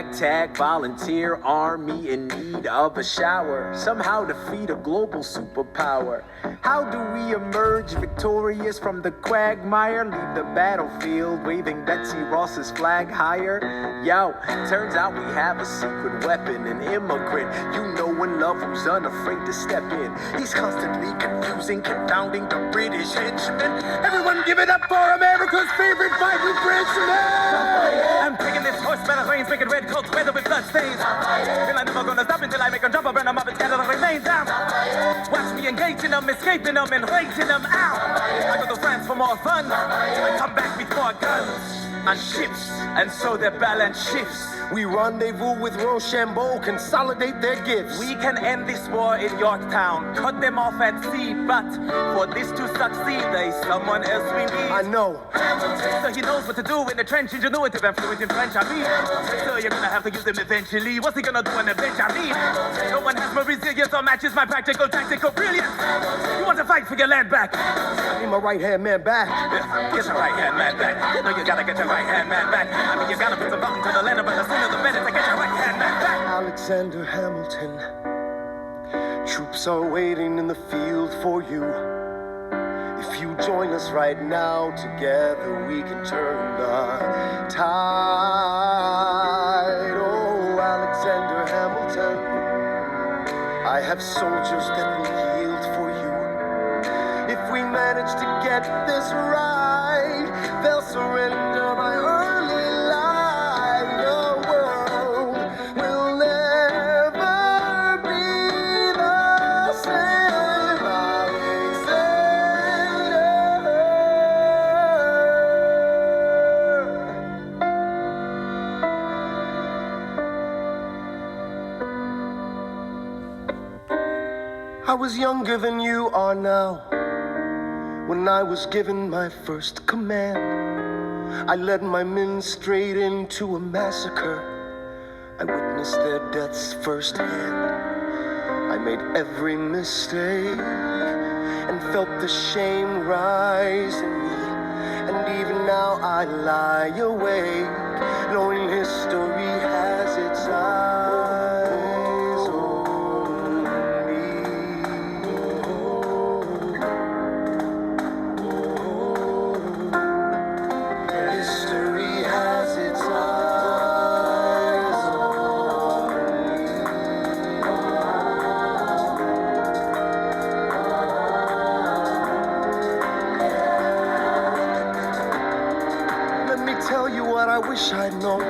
ragtag volunteer army in need of a shower. Somehow defeat a global superpower. How do we emerge victorious from the quagmire? Leave the battlefield waving Betsy Ross's flag higher. Yo, turns out we have a secret weapon, an immigrant you know and love who's unafraid to step in. He's constantly confusing, confounding the British henchmen. Everyone give it up for America's favorite vibrant Frenchman! I'm taking this horse by the reins, making red coats weather with blood stains. And I'm never gonna stop until I make them jump up, burn them up, and scatter the remains down. Watch me engaging them, escaping them, and raging them out. I go to France for more fun. I come back with more guns on ships, and so their balance shifts. We rendezvous with Rochambeau, consolidate their gifts. We can end this war in Yorktown, cut them off at sea, but for this to succeed, there's someone else we need. I know. So he knows what to do in the trench, ingenuitive and fluent in French, I mean. So you're gonna have to use him eventually. What's he gonna do on the bench, I mean? No one has more resilience or matches my practical, tactical brilliance. You want to fight for your land back? I need my right-hand man back. Get your right-hand man back. You know you gotta get your right-hand man back. I mean, you gotta put some button to the letter, but the sooner the better to get your right-hand man back. Alexander Hamilton, troops are waiting in the field for you. If you join us right now, together we can turn the tide. Oh, Alexander Hamilton, I have soldiers that will yield for you. If we manage to get this right, they'll surrender my early life. The world will never be the same. I was younger than you are now. When I was given my first command, I led my men straight into a massacre. I witnessed their deaths firsthand. I made every mistake and felt the shame rise in me. And even now I lie awake, knowing history has its eyes on me. History has its eyes on me. Let me tell you what I wish I'd known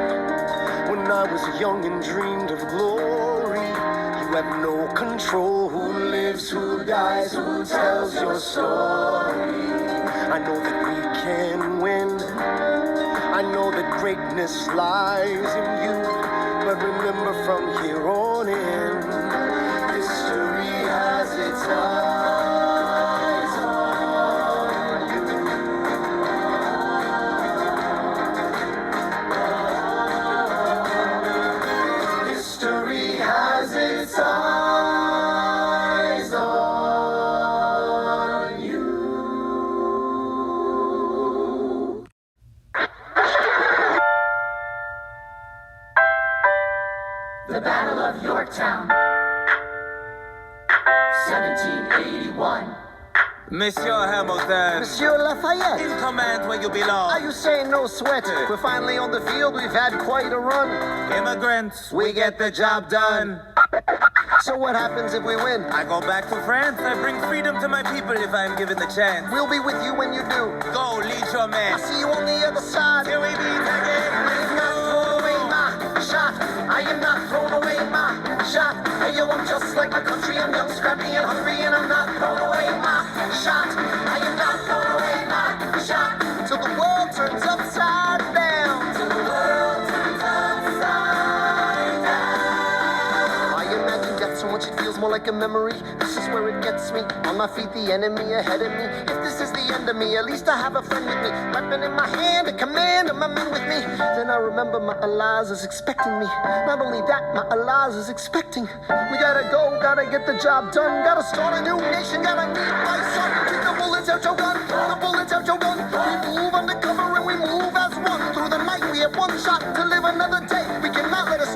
when I was young and dreamed of glory. You have no control who lives, who dies, who tells your story. I know that we can win. I know that greatness lies in you. But remember, from here on in, history has its eyes on you. History has its eyes on you. The Battle of Yorktown, 1781. Monsieur Hamilton, Monsieur Lafayette, in command where you belong. are you saying no sweat? We're finally on the field, we've had quite a run. Immigrants, we get the job done. So what happens if we win? I go back to France. I bring freedom to my people if I'm given the chance. We'll be with you when you do. Go, lead your man. I'll see you on the other side. Here we meet again. I am not throwing away my shot. I am not throwing away my shot. Hey yo, I'm just like my country. I'm young, scrappy, and hungry, and I'm not throwing away my shot. I am not throwing away my shot. Till the world turns upside down. Till the world turns upside down. I imagine death so much it feels more like a memory. This is where it gets me. On my feet, the enemy ahead of me. If this is the end of me, at least I have a friend with me. Weapon in my hand, a command, and my men with me. Then I remember my Eliza is expecting me. Not only that, my Eliza is expecting. We gotta go, gotta get the job done. Gotta start a new nation, gotta meet my son. Take the bullets out your gun, the bullets out your gun. We move undercover and we move as one. Through the night, we have one shot to live another day. We cannot let us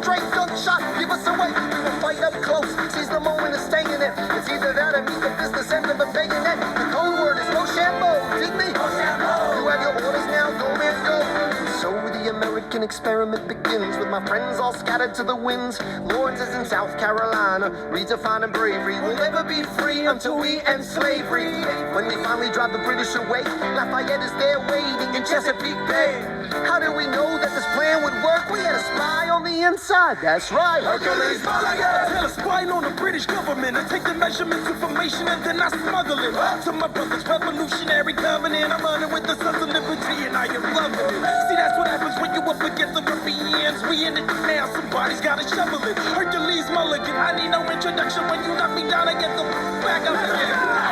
freaking experiment begins with my friends all scattered to the winds. Lawrence is in South Carolina, redefining bravery. We'll never be free until we end slavery. When we finally drive the British away, Lafayette is there waiting in Chesapeake Bay. How did we know that this plan would work? We had a spy on the inside, that's right. Hercules Mulligan! Tell a spy on the British government. I take the measurements, information, and then I smuggle it to my brother's revolutionary covenant. I'm running with the sons of liberty, and I am loving it. See, that's what happens when you up against the Ruffians. We in it now, somebody's gotta shovel it. Hercules Mulligan, I need no introduction. When you knock me down, I get the back up again.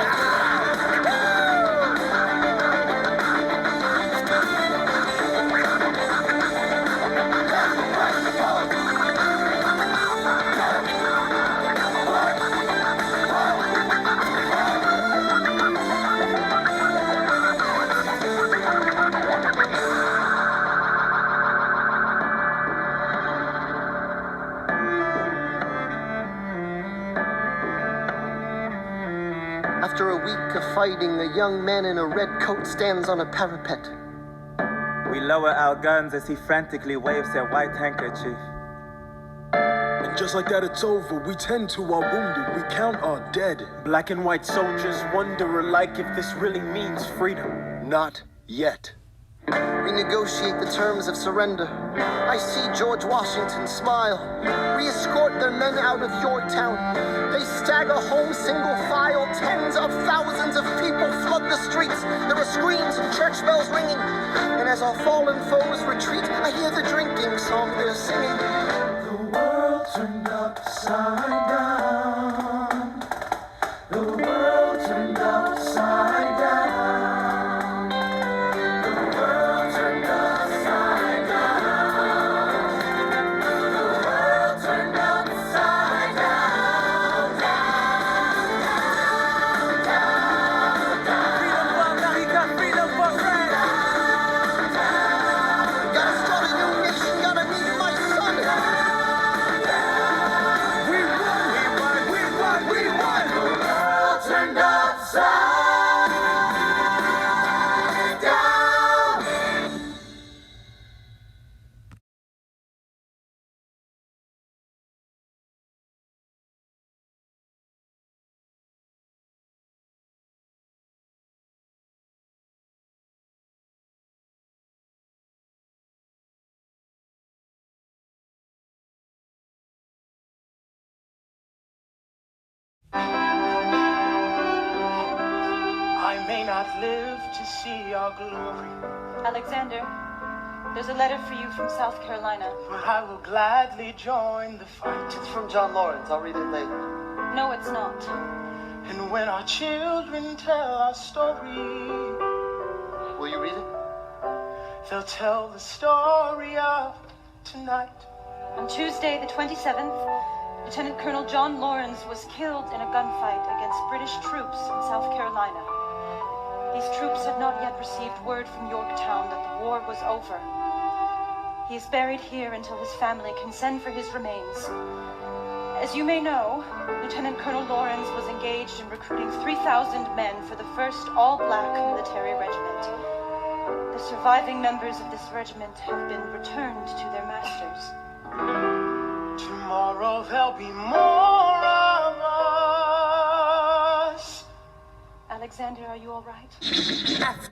After a week of fighting, a young man in a red coat stands on a parapet. We lower our guns as he frantically waves that white handkerchief. And just like that, it's over. We tend to our wounded, we count our dead. Black and white soldiers wonder alike if this really means freedom. Not yet. We negotiate the terms of surrender. I see George Washington smile. We escort their men out of Yorktown. They stagger home single file. Tens of thousands of people flood the streets. There are screams and church bells ringing. And as our fallen foes retreat, I hear the drinking song they're singing. The world turned upside down. The world turned upside down. I may not live to see our glory, Alexander, there's a letter for you from South Carolina. but I will gladly join the fight. It's from John Lawrence. I'll read it later. No, it's not. And when our children tell our story, Will you read it? they'll tell the story of tonight. On Tuesday, the 27th, Lieutenant Colonel John Lawrence was killed in a gunfight against British troops in South Carolina. These troops had not yet received word from Yorktown that the war was over. He is buried here until his family can send for his remains. As you may know, Lieutenant Colonel Lawrence was engaged in recruiting 3,000 men for the 1st All-Black Military Regiment. The surviving members of this regiment have been returned to their masters. Tomorrow there'll be more of us. Alexander, are you all right?